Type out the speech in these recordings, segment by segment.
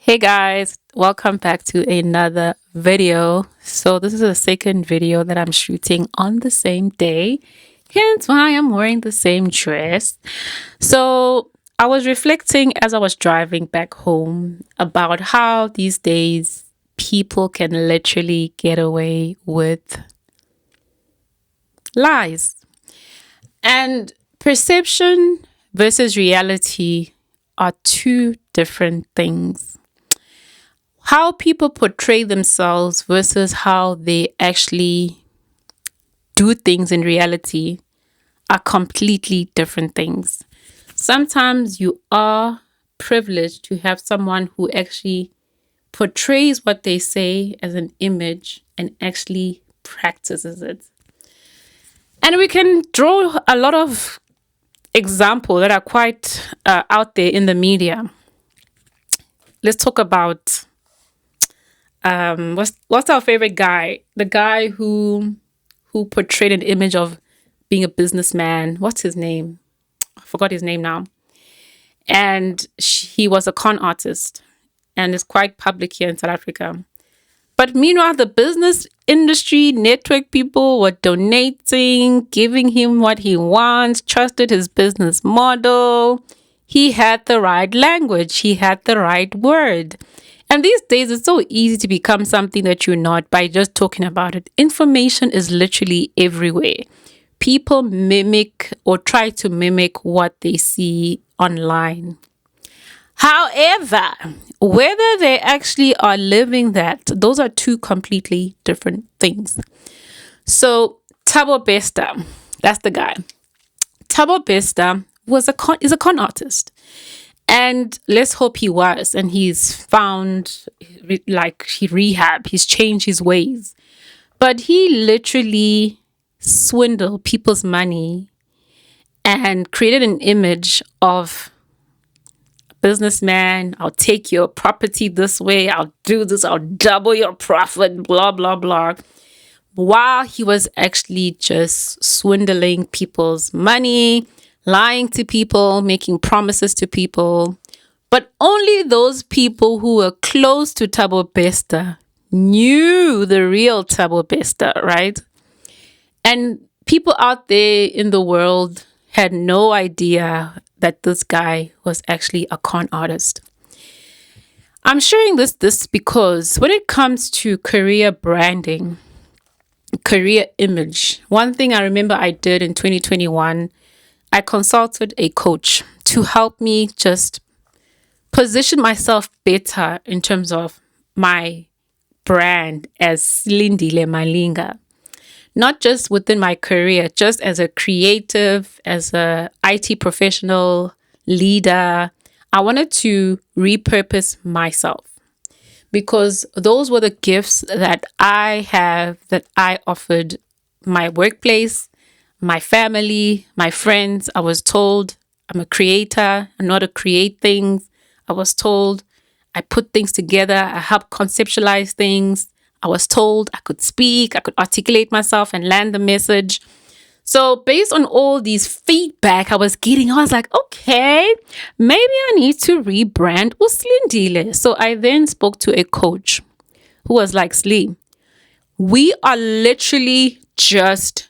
Hey guys, welcome back to another video. So this is the second video that I'm shooting on the same day, hence why I'm wearing the same dress. So I was reflecting as I was driving back home about how these days people can literally get away with lies. And perception versus reality are two different things. How people portray themselves versus how they actually do things in reality are completely different things. Sometimes you are privileged to have someone who actually portrays what they say as an image and actually practices it. And we can draw a lot of examples that are quite out there in the media. Let's talk about what's our favorite guy? The guy who portrayed an image of being a businessman. What's his name? I forgot his name now. And he was a con artist and is quite public here in South Africa. But meanwhile, the business industry network people were donating, giving him what he wants, trusted his business model. He had the right language. He had the right word. And these days, it's so easy to become something that you're not by just talking about it. Information is literally everywhere. People mimic or try to mimic what they see online. However, whether they actually are living that, those are two completely different things. So, Thabo Bester, that's the guy. Thabo Bester is a con artist. And let's hope he was. And he's found, he's changed his ways. But he literally swindled people's money and created an image of a businessman. I'll take your property this way. I'll do this. I'll double your profit, blah, blah, blah. While he was actually just swindling people's money, lying to people, making promises to people. But only those people who were close to Thabo Bester knew the real Thabo Bester, right? And people out there in the world had no idea that this guy was actually a con artist. I'm sharing this because when it comes to career branding, career image, one thing I remember I did in 2021, I consulted a coach to help me just position myself better in terms of my brand as Silindile Malinga. Not just within my career, just as a creative, as a IT professional, leader. I wanted to repurpose myself because those were the gifts that I offered my workplace, my family, my friends. I was told I'm a creator. I know how to create things. I was told I put things together. I help conceptualize things. I was told I could speak, I could articulate myself and land the message. So based on all these feedback I was getting, I was like, okay, maybe I need to rebrand uSlindile. So I then spoke to a coach who was like, Slee, we are literally just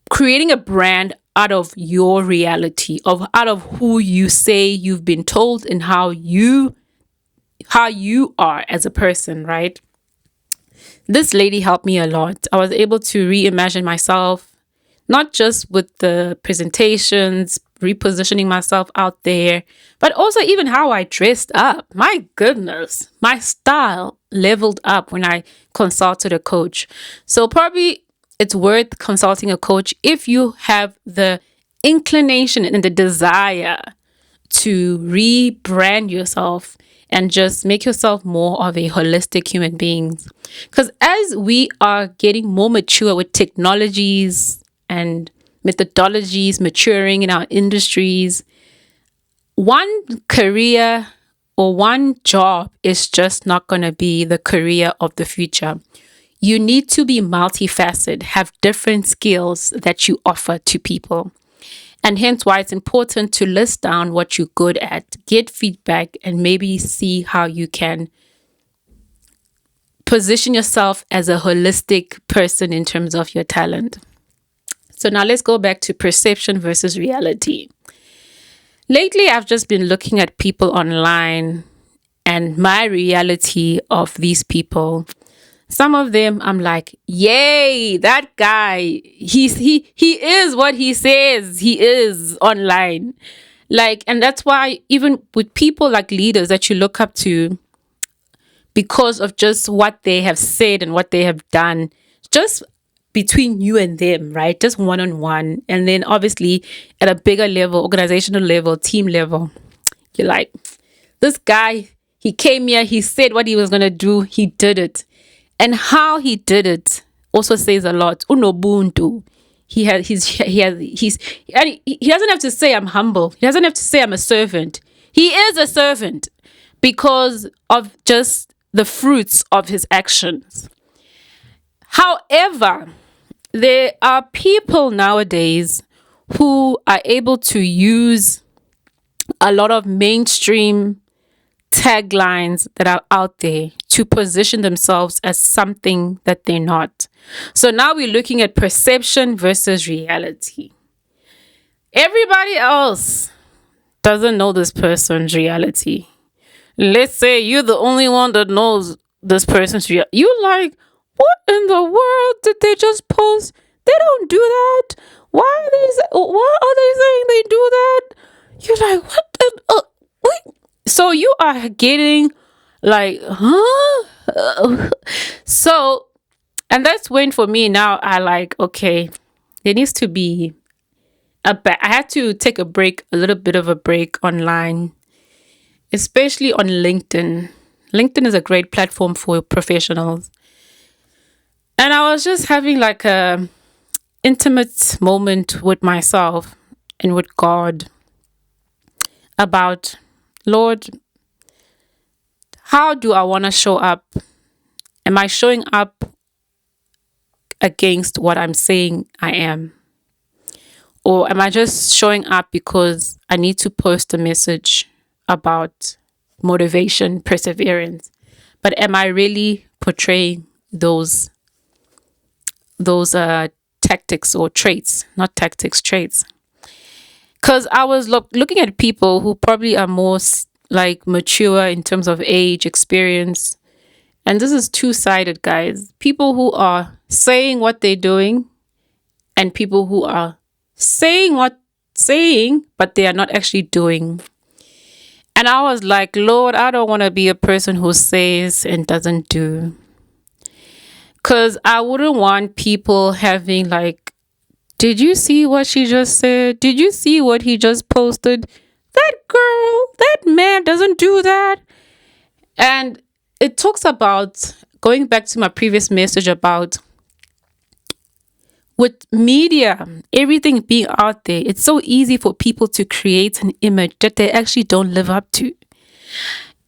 creating a brand out of your reality, out of who you say you've been told and how you are as a person, right? This lady helped me a lot. I was able to reimagine myself, not just with the presentations, repositioning myself out there, but also even how I dressed up. My goodness, my style leveled up when I consulted a coach. So probably it's worth consulting a coach if you have the inclination and the desire to rebrand yourself and just make yourself more of a holistic human being. Because as we are getting more mature with technologies and methodologies maturing in our industries, one career or one job is just not going to be the career of the future. You need to be multifaceted, have different skills that you offer to people. And hence why it's important to list down what you're good at, get feedback, and maybe see how you can position yourself as a holistic person in terms of your talent. So now let's go back to perception versus reality. Lately, I've just been looking at people online and my reality of these people. Some of them I'm like, yay, that guy, he is what he says he is online. Like, and that's why even with people like leaders that you look up to because of just what they have said and what they have done, just between you and them, right? Just one on one. And then obviously at a bigger level, organizational level, team level, you're like, this guy, he came here, he said what he was going to do, he did it. And how he did it also says a lot. Unobuntu. He doesn't have to say I'm humble. He doesn't have to say I'm a servant. He is a servant because of just the fruits of his actions. However, there are people nowadays who are able to use a lot of mainstream taglines that are out there to position themselves as something that they're not. So now we're looking at perception versus reality. Everybody else doesn't know this person's reality. Let's say you're the only one that knows this person's reality. You're like, what in the world did they just post? They don't do that. Why are they saying they do that? You're like, what? Wait. So you are getting like, huh? So, and that's when for me now I like, okay, there needs to be I had to take a little bit of a break online, especially on LinkedIn. LinkedIn is a great platform for professionals. And I was just having like a intimate moment with myself and with God about, Lord, how do I want to show up? Am I showing up against what I'm saying I am? Or am I just showing up because I need to post a message about motivation, perseverance? But am I really portraying those tactics or traits? Not tactics, traits. Because I was looking at people who probably are more like mature in terms of age, experience. And this is two-sided, guys. People who are saying what they're doing and people who are saying, but they are not actually doing. And I was like, Lord, I don't want to be a person who says and doesn't do. Because I wouldn't want people having like, did you see what she just said? Did you see what he just posted? That girl, that man doesn't do that. And it talks about, going back to my previous message about with media, everything being out there, it's so easy for people to create an image that they actually don't live up to.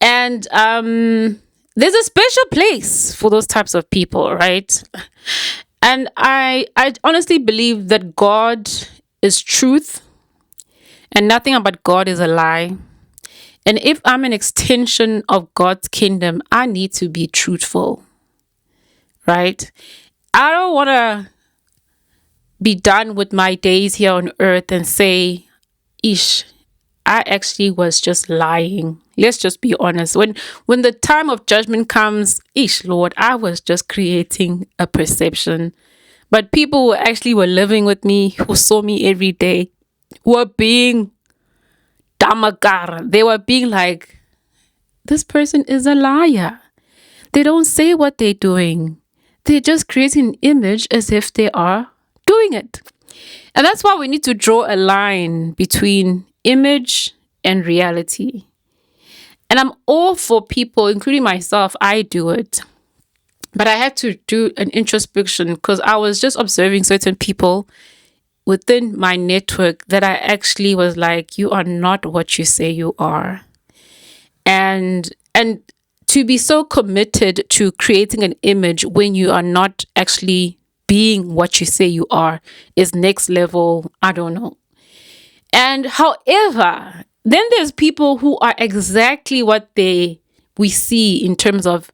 And there's a special place for those types of people, right? And I honestly believe that God is truth and nothing about God is a lie. And if I'm an extension of God's kingdom, I need to be truthful, right? I don't want to be done with my days here on earth and say, ish, I actually was just lying. Let's just be honest. When the time of judgment comes, ish, Lord, I was just creating a perception. But people who actually were living with me, who saw me every day, were being damagar. They were being like, this person is a liar. They don't say what they're doing. They're just creating an image as if they are doing it. And that's why we need to draw a line between image and reality. And I'm all for people, including myself, I do it. But I had to do an introspection because I was just observing certain people within my network that I actually was like, you are not what you say you are. And to be so committed to creating an image when you are not actually being what you say you are is next level. I don't know. And however, then there's people who are exactly what we see in terms of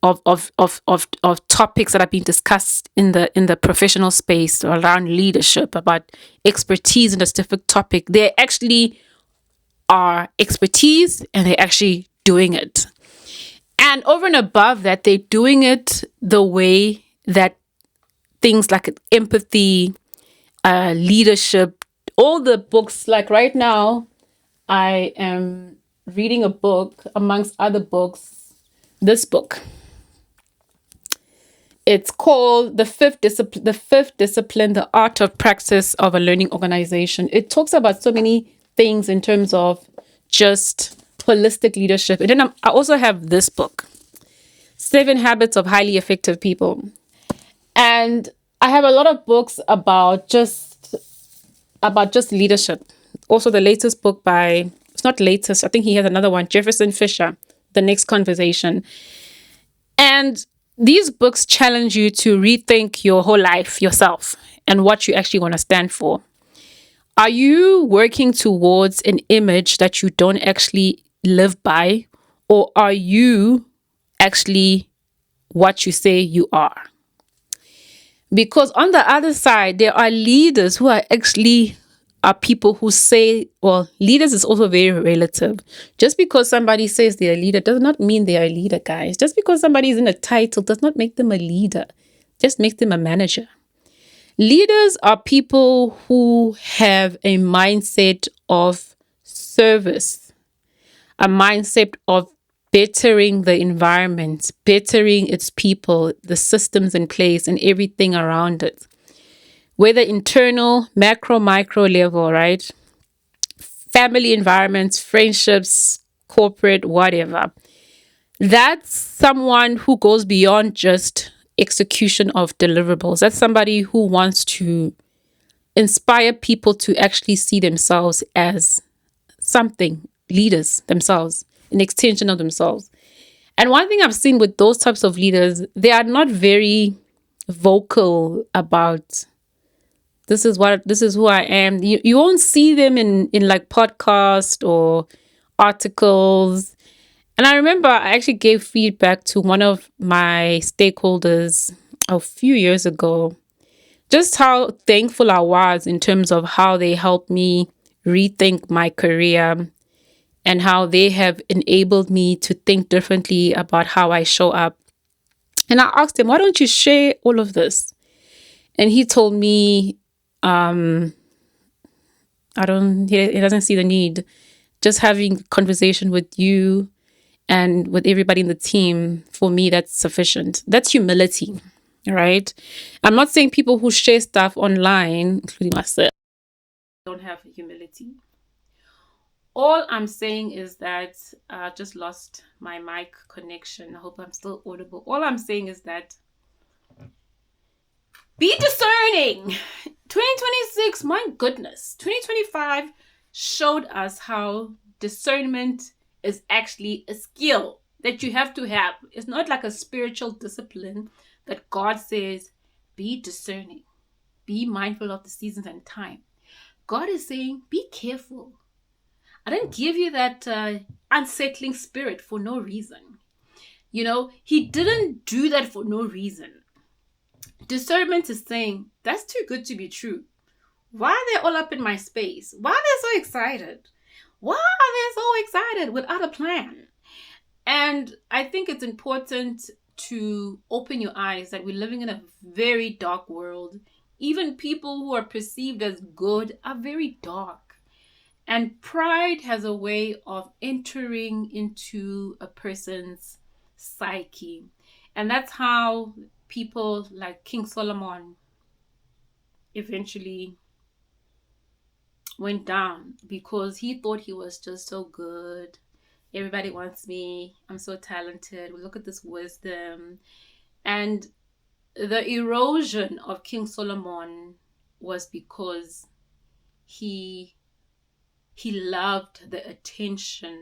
topics that are being discussed in the professional space around leadership, about expertise in a specific topic. They actually are expertise and they're actually doing it. And over and above that, they're doing it the way that things like empathy, leadership, all the books, like right now, I am reading a book amongst other books, this book. It's called The Fifth Discipline, The Art of Practice of a Learning Organization. It talks about so many things in terms of just holistic leadership. And then I also have this book, 7 Habits of Highly Effective People. And I have a lot of books about just leadership. Also the latest book by, it's not latest, I think he has another one, Jefferson Fisher, The Next Conversation. And these books challenge you to rethink your whole life, yourself, and what you actually want to stand for. Are you working towards an image that you don't actually live by? Or are you actually what you say you are? Because on the other side, there are leaders who are people who say, well, leaders is also very relative. Just because somebody says they're a leader does not mean they are a leader, guys. Just because somebody is in a title does not make them a leader. Just makes them a manager. Leaders are people who have a mindset of service, a mindset of bettering the environment, bettering its people, the systems in place, and everything around it. Whether internal, macro, micro level, right? Family environments, friendships, corporate, whatever. That's someone who goes beyond just execution of deliverables. That's somebody who wants to inspire people to actually see themselves as something, leaders themselves, an extension of themselves. And one thing I've seen with those types of leaders, they are not very vocal about this is who I am. You won't see them in like podcast or articles. And I remember I actually gave feedback to one of my stakeholders a few years ago, just how thankful I was in terms of how they helped me rethink my career and how they have enabled me to think differently about how I show up. And I asked him, why don't you share all of this? And he told me, he doesn't see the need. Just having conversation with you and with everybody in the team, for me, that's sufficient. That's humility, right? I'm not saying people who share stuff online, including myself, don't have humility. All I'm saying is that I just lost my mic connection. I hope I'm still audible. All I'm saying is that be discerning. 2026, my goodness. 2025 showed us how discernment is actually a skill that you have to have. It's not like a spiritual discipline that God says, be discerning. Be mindful of the seasons and time. God is saying, be careful. I didn't give you that unsettling spirit for no reason. He didn't do that for no reason. Discernment is saying, that's too good to be true. Why are they all up in my space? Why are they so excited? Why are they so excited without a plan? And I think it's important to open your eyes that we're living in a very dark world. Even people who are perceived as good are very dark. And pride has a way of entering into a person's psyche. And that's how people like King Solomon eventually went down, because he thought he was just so good. Everybody wants me. I'm so talented. Look at this wisdom. And the erosion of King Solomon was because he loved the attention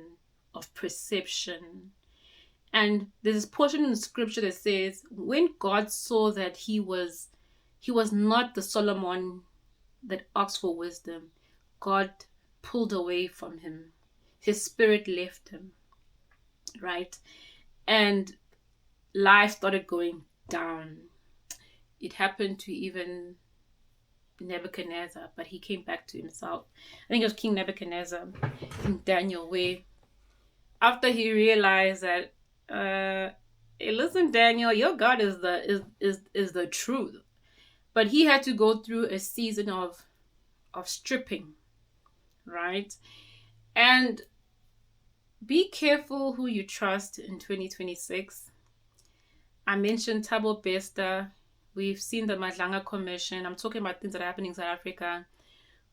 of perception. And there's this portion in the scripture that says, when God saw that he was not the Solomon that asked for wisdom, God pulled away from him. His spirit left him, right? And life started going down. It happened to even Nebuchadnezzar, but he came back to himself. I think it was King Nebuchadnezzar in Daniel, where after he realized that, hey, listen, Daniel, your God is the truth. But he had to go through a season of stripping, right? And be careful who you trust in 2026. I mentioned Thabo Bester. We've seen the Madlanga Commission. I'm talking about things that are happening in South Africa.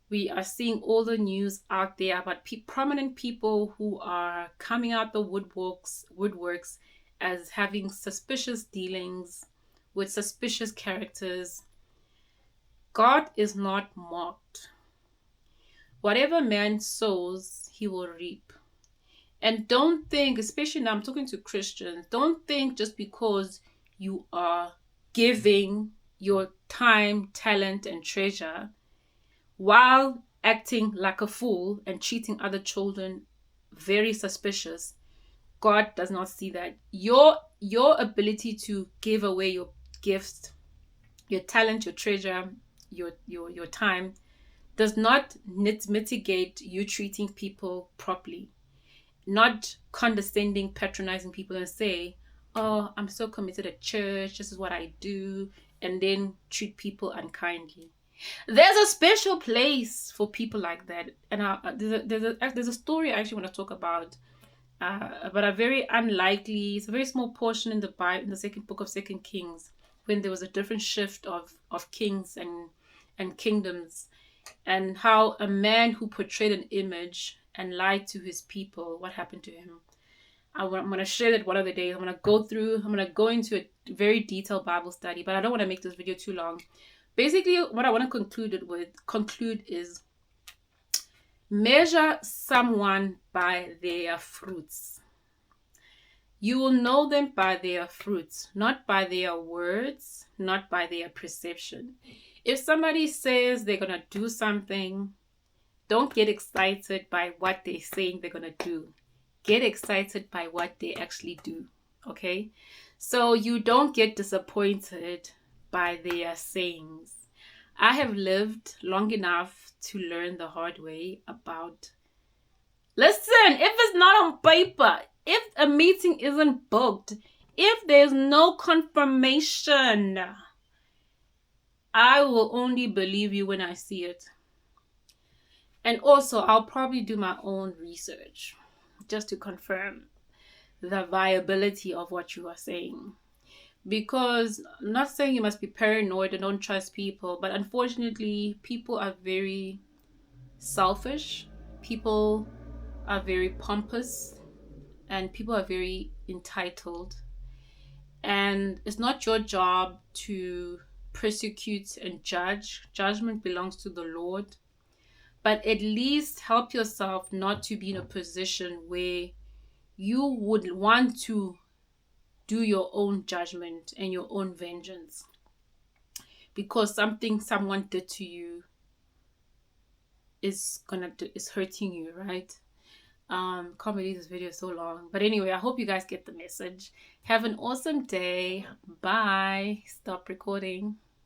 We are seeing all the news out there about prominent people who are coming out the woodworks as having suspicious dealings with suspicious characters. God is not mocked. Whatever man sows, he will reap. And don't think, especially now I'm talking to Christians, don't think just because you are giving your time, talent, and treasure while acting like a fool and treating other children very suspicious, God does not see that. Your ability to give away your gifts, your talent, your treasure, your time does not mitigate you treating people properly, not condescending, patronizing people and say, oh, I'm so committed at church, this is what I do, and then treat people unkindly. There's a special place for people like that. And there's a story I actually want to talk about a very unlikely, it's a very small portion in the Bible, in the second book of Second Kings, when there was a different shift of kings and kingdoms, and how a man who portrayed an image and lied to his people, what happened to him. I'm going to share that one of the days. I'm going to go into a very detailed Bible study, but I don't want to make this video too long. Basically, what I want to conclude is measure someone by their fruits. You will know them by their fruits, not by their words, not by their perception. If somebody says they're going to do something, don't get excited by what they're saying they're going to do. Get excited by what they actually do, okay? So you don't get disappointed by their sayings. I have lived long enough to learn the hard way about, listen, if it's not on paper, if a meeting isn't booked, if there's no confirmation, I will only believe you when I see it. And also, I'll probably do my own research just to confirm the viability of what you are saying. Because I'm not saying you must be paranoid and don't trust people, but unfortunately, people are very selfish. People are very pompous, and people are very entitled. And it's not your job to persecute and judge. Judgment belongs to the Lord. But at least help yourself not to be in a position where you would want to do your own judgment and your own vengeance because something someone did to you is hurting you, right? Can't believe this video is so long, but anyway, I hope you guys get the message. Have an awesome day. Bye. Stop recording.